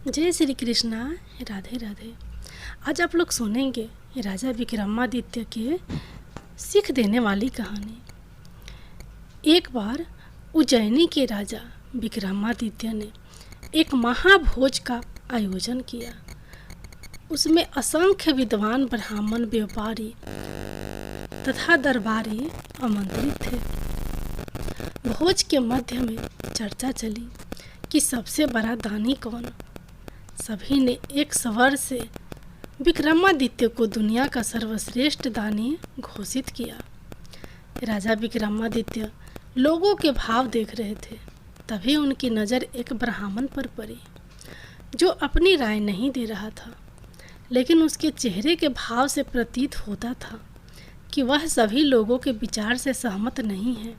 जय श्री कृष्णा। राधे राधे। आज आप लोग सुनेंगे राजा विक्रमादित्य के सीख देने वाली कहानी। एक बार उज्जैनी के राजा विक्रमादित्य ने एक महाभोज का आयोजन किया। उसमें असंख्य विद्वान ब्राह्मण, व्यापारी तथा दरबारी आमंत्रित थे। भोज के मध्य में चर्चा चली कि सबसे बड़ा दानी कौन। सभी ने एक स्वर से विक्रमादित्य को दुनिया का सर्वश्रेष्ठ दानी घोषित किया। राजा विक्रमादित्य लोगों के भाव देख रहे थे। तभी उनकी नज़र एक ब्राह्मण पर पड़ी जो अपनी राय नहीं दे रहा था, लेकिन उसके चेहरे के भाव से प्रतीत होता था कि वह सभी लोगों के विचार से सहमत नहीं है।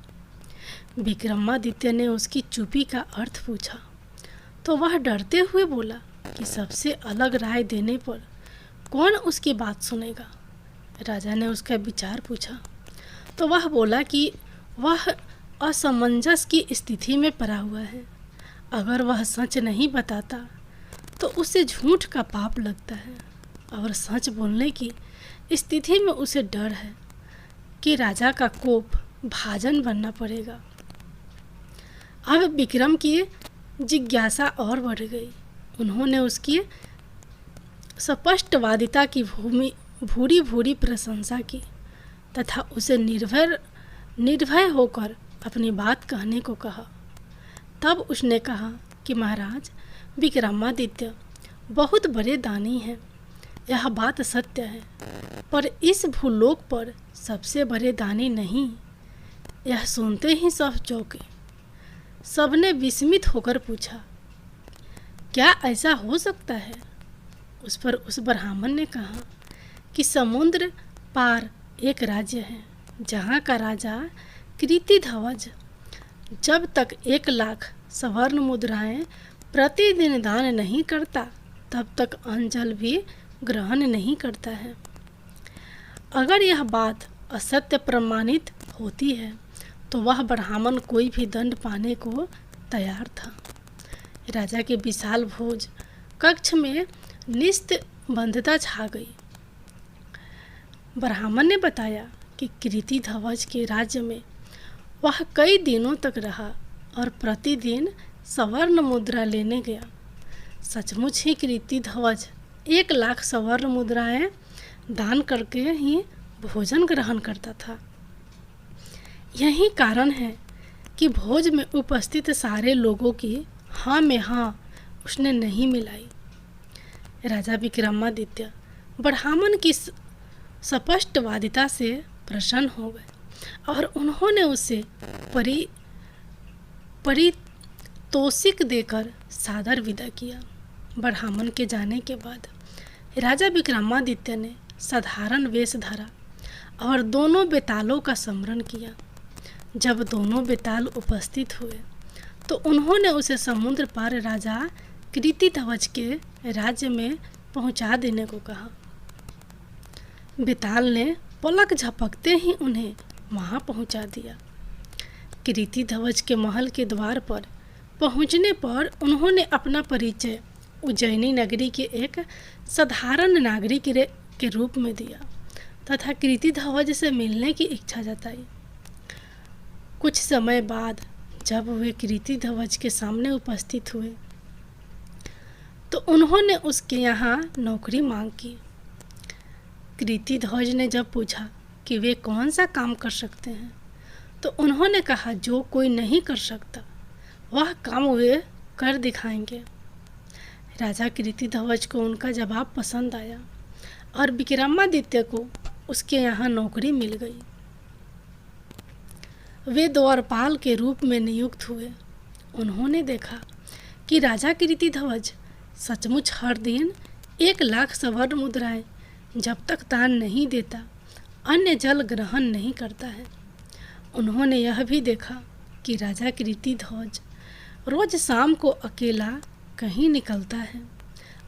विक्रमादित्य ने उसकी चुप्पी का अर्थ पूछा तो वह डरते हुए बोला कि सबसे अलग राय देने पर कौन उसकी बात सुनेगा। राजा ने उसका विचार पूछा तो वह बोला कि वह असमंजस की स्थिति में पड़ा हुआ है। अगर वह सच नहीं बताता तो उसे झूठ का पाप लगता है और सच बोलने की स्थिति में उसे डर है कि राजा का कोप भाजन बनना पड़ेगा। अब विक्रम की जिज्ञासा और बढ़ गई। उन्होंने उसकी स्पष्टवादिता की भूरी भूरी प्रशंसा की तथा उसे निर्भय होकर अपनी बात कहने को कहा। तब उसने कहा कि महाराज, विक्रमादित्य बहुत बड़े दानी हैं, यह बात सत्य है, पर इस भूलोक पर सबसे बड़े दानी नहीं। यह सुनते ही सब चौंके। सबने विस्मित होकर पूछा, क्या ऐसा हो सकता है? उस पर उस ब्राह्मण ने कहा कि समुद्र पार एक राज्य है जहाँ का राजा कृतिध्वज जब तक 1,00,000 स्वर्ण मुद्राएं प्रतिदिन दान नहीं करता तब तक अन्न जल भी ग्रहण नहीं करता है। अगर यह बात असत्य प्रमाणित होती है तो वह ब्राह्मण कोई भी दंड पाने को तैयार था। राजा के विशाल भोज कक्ष में निस्तब्धता छा गई। ब्राह्मण ने बताया कि कृतिध्वज के राज्य में वह कई दिनों तक रहा और प्रतिदिन स्वर्ण मुद्रा लेने गया। सचमुच ही कृतिध्वज 1,00,000 स्वर्ण मुद्राएं दान करके ही भोजन ग्रहण करता था। यही कारण है कि भोज में उपस्थित सारे लोगों की हाँ में हाँ उसने नहीं मिलाई। राजा विक्रमादित्य ब्राह्मण की स्पष्टवादिता से प्रसन्न हो गए और उन्होंने उसे पारितोषिक देकर सादर विदा किया। ब्राह्मण के जाने के बाद राजा विक्रमादित्य ने साधारण वेश धरा और दोनों बेतालों का स्मरण किया। जब दोनों बेताल उपस्थित हुए तो उन्होंने उसे समुद्र पार राजा कृतिध्वज के राज्य में पहुंचा देने को कहा। बेताल ने पलक झपकते ही उन्हें वहां पहुंचा दिया। कृतिध्वज के महल के द्वार पर पहुंचने पर उन्होंने अपना परिचय उज्जैनी नगरी के एक साधारण नागरिक के रूप में दिया तथा कृतिध्वज से मिलने की इच्छा जताई। कुछ समय बाद जब वे कृतिध्वज के सामने उपस्थित हुए तो उन्होंने उसके यहाँ नौकरी मांग की। कृतिध्वज ने जब पूछा कि वे कौन सा काम कर सकते हैं तो उन्होंने कहा, जो कोई नहीं कर सकता वह काम वे कर दिखाएंगे। राजा कृतिध्वज को उनका जवाब पसंद आया और विक्रमादित्य को उसके यहाँ नौकरी मिल गई। वे द्वारपाल के रूप में नियुक्त हुए। उन्होंने देखा कि राजा कृतिध्वज सचमुच हर दिन 1,00,000 स्वर्ण मुद्राएं जब तक दान नहीं देता अन्य जल ग्रहण नहीं करता है। उन्होंने यह भी देखा कि राजा कृतिध्वज रोज शाम को अकेला कहीं निकलता है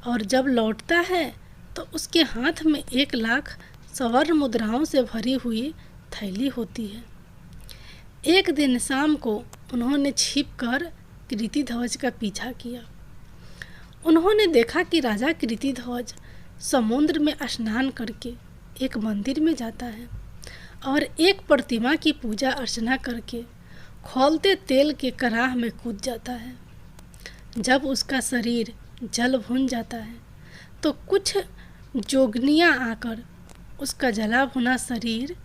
और जब लौटता है तो उसके हाथ में 1,00,000 स्वर्ण मुद्राओं से भरी हुई थैली होती है। एक दिन शाम को उन्होंने छिपकर कृतिध्वज का पीछा किया। उन्होंने देखा कि राजा कृतिध्वज समुद्र में स्नान करके एक मंदिर में जाता है और एक प्रतिमा की पूजा अर्चना करके खौलते तेल के कराह में कूद जाता है। जब उसका शरीर जल भुन जाता है तो कुछ जोगनियाँ आकर उसका जला भुना शरीर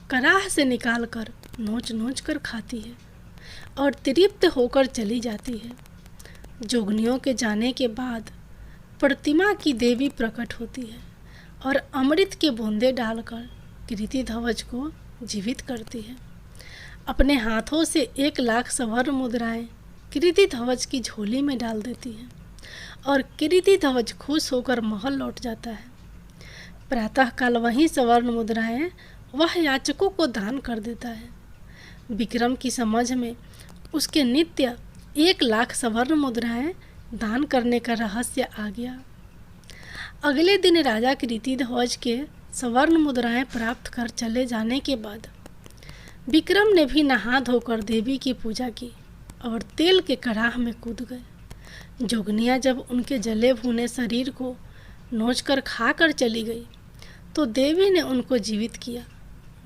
कराह से निकालकर नोच नोच कर खाती है और तृप्त होकर चली जाती है। जोगनियों के जाने के बाद प्रतिमा की देवी प्रकट होती है और अमृत के बूंदे डालकर कृतिध्वज को जीवित करती है। अपने हाथों से 1,00,000 स्वर्ण मुद्राएं कृतिध्वज की झोली में डाल देती है और कृतिध्वज खुश होकर महल लौट जाता है। प्रातःकाल वही स्वर्ण मुद्राएं वह याचकों को दान कर देता है। विक्रम की समझ में उसके नित्य 1,00,000 स्वर्ण मुद्राएं दान करने का रहस्य आ गया। अगले दिन राजा कृतिध्वज के स्वर्ण मुद्राएं प्राप्त कर चले जाने के बाद विक्रम ने भी नहा धोकर देवी की पूजा की और तेल के कड़ाह में कूद गए। जोगनियाँ जब उनके जले भुने शरीर को नोचकर खाकर चली गई तो देवी ने उनको जीवित किया।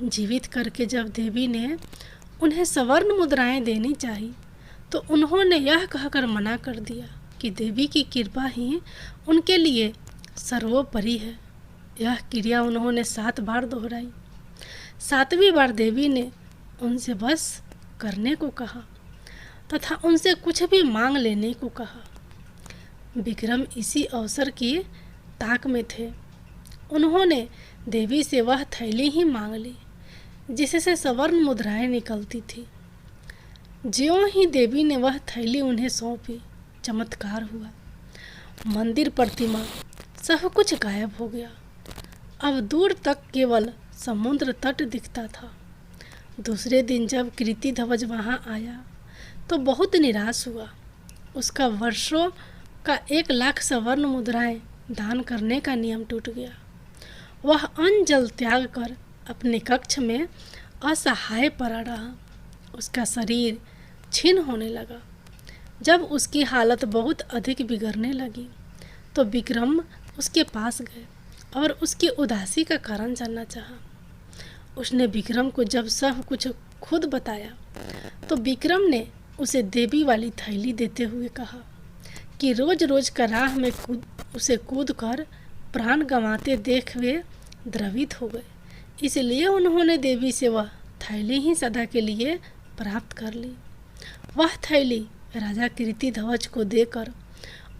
जीवित करके जब देवी ने उन्हें स्वर्ण मुद्राएं देनी चाहिए तो उन्होंने यह कहकर मना कर दिया कि देवी की कृपा ही उनके लिए सर्वोपरि है। यह क्रिया उन्होंने 7 बार दोहराई। 7वीं बार देवी ने उनसे बस करने को कहा तथा उनसे कुछ भी मांग लेने को कहा। विक्रम इसी अवसर की ताक में थे। उन्होंने देवी से वह थैली ही मांग ली जिससे स्वर्ण मुद्राएं निकलती थी। ज्यों ही देवी ने वह थैली उन्हें सौंपी, चमत्कार हुआ। मंदिर, प्रतिमा, सब कुछ गायब हो गया। अब दूर तक केवल समुद्र तट दिखता था। दूसरे दिन जब कृतिध्वज वहाँ आया तो बहुत निराश हुआ। उसका वर्षों का 1,00,000 स्वर्ण मुद्राएं दान करने का नियम टूट गया। वह अन्न जल त्याग कर अपने कक्ष में असहाय पड़ा रहा। उसका शरीर क्षीण होने लगा। जब उसकी हालत बहुत अधिक बिगड़ने लगी तो विक्रम उसके पास गए और उसकी उदासी का कारण जानना चाहा। उसने विक्रम को जब सब कुछ खुद बताया तो विक्रम ने उसे देवी वाली थैली देते हुए कहा कि रोज रोज कराह में कूद कर प्राण गंवाते देख वे द्रवित हो गए, इसलिए उन्होंने देवी से वह थैली ही सदा के लिए प्राप्त कर ली। वह थैली राजा कृतिध्वज को देकर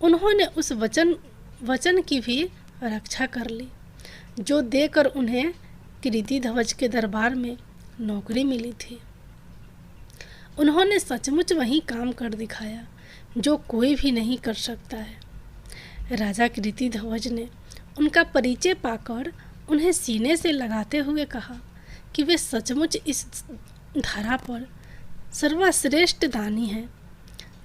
उन्होंने उस वचन की भी रक्षा कर ली जो देकर उन्हें कृतिध्वज के दरबार में नौकरी मिली थी। उन्होंने सचमुच वही काम कर दिखाया जो कोई भी नहीं कर सकता है। राजा कृतिध्वज ने उनका परिचय पाकर उन्हें सीने से लगाते हुए कहा कि वे सचमुच इस धरा पर सर्वश्रेष्ठ दानी हैं,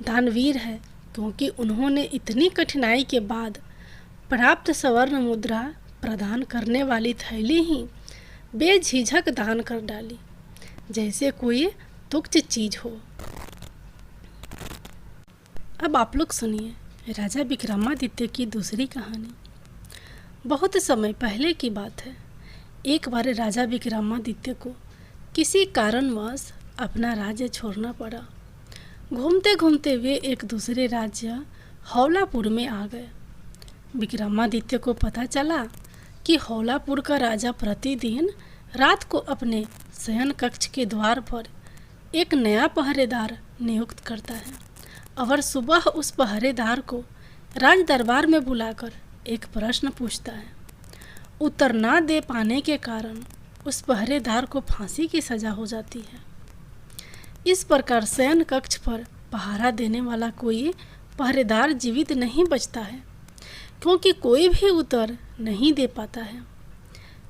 दानवीर है, क्योंकि उन्होंने इतनी कठिनाई के बाद प्राप्त स्वर्ण मुद्रा प्रदान करने वाली थैली ही बेझिझक दान कर डाली जैसे कोई तुच्छ चीज हो। अब आप लोग सुनिए राजा विक्रमादित्य की दूसरी कहानी। बहुत समय पहले की बात है। एक बार राजा विक्रमादित्य को किसी कारणवश अपना राज्य छोड़ना पड़ा। घूमते घूमते वे एक दूसरे राज्य हौलापुर में आ गए। विक्रमादित्य को पता चला कि हौलापुर का राजा प्रतिदिन रात को अपने शयन कक्ष के द्वार पर एक नया पहरेदार नियुक्त करता है और सुबह उस पहरेदार को राज दरबार में बुलाकर एक प्रश्न पूछता है। उत्तर ना दे पाने के कारण उस पहरेदार को फांसी की सजा हो जाती है। इस प्रकार शयन कक्ष पर पहरा देने वाला कोई पहरेदार जीवित नहीं बचता है, क्योंकि कोई भी उत्तर नहीं दे पाता है।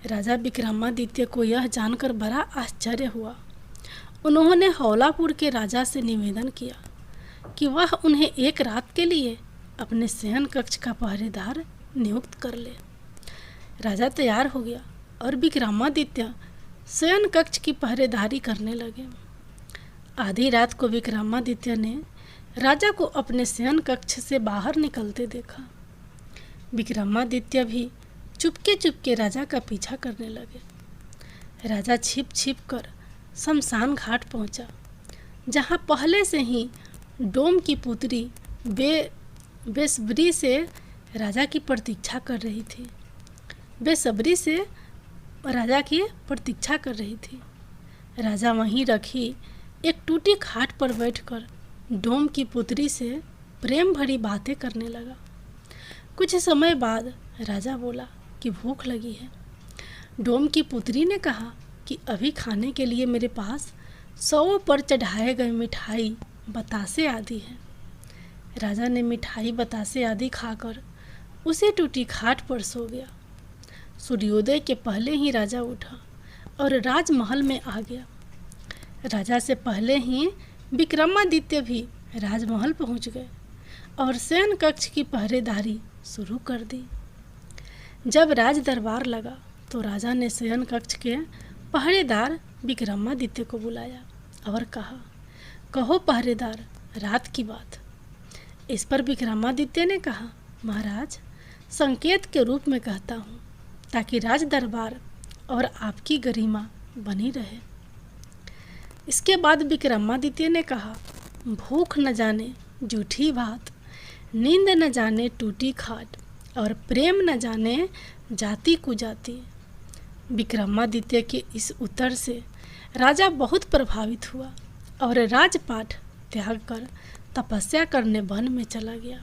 राजा विक्रमादित्य को यह जानकर बड़ा आश्चर्य हुआ। उन्होंने हौलापुर के राजा से निवेदन किया कि वह उन्हें एक रात के लिए अपने शयन कक्ष का पहरेदार नियुक्त कर ले। राजा तैयार हो गया और विक्रमादित्य शयन कक्ष की पहरेदारी करने लगे। आधी रात को विक्रमादित्य ने राजा को अपने शयन कक्ष से बाहर निकलते देखा। विक्रमादित्य भी चुपके चुपके राजा का पीछा करने लगे। राजा छिप छिप कर शमशान घाट पहुंचा, जहां पहले से ही डोम की पुत्री बेसब्री से राजा की प्रतीक्षा कर रही थी। राजा वहीं रखी एक टूटी खाट पर बैठकर डोम की पुत्री से प्रेम भरी बातें करने लगा। कुछ समय बाद राजा बोला कि भूख लगी है। डोम की पुत्री ने कहा कि अभी खाने के लिए मेरे पास 100 पर चढ़ाए गए मिठाई बतासे आदि है। राजा ने मिठाई बतासे आदि खाकर उसी टूटी खाट पर सो गया। सूर्योदय के पहले ही राजा उठा और राजमहल में आ गया। राजा से पहले ही विक्रमादित्य भी राजमहल पहुंच गए और शयन कक्ष की पहरेदारी शुरू कर दी। जब राज दरबार लगा तो राजा ने शयन कक्ष के पहरेदार विक्रमादित्य को बुलाया और कहा, कहो पहरेदार, रात की बात। इस पर विक्रमादित्य ने कहा, महाराज, संकेत के रूप में कहता हूँ ताकि राज दरबार और आपकी गरिमा बनी रहे। इसके बाद विक्रमादित्य ने कहा, भूख न जाने जूठी बात, नींद न जाने टूटी खाट और प्रेम न जाने जाति कुजाति। विक्रमादित्य के इस उत्तर से राजा बहुत प्रभावित हुआ और राजपाट त्याग कर तपस्या करने वन में चला गया।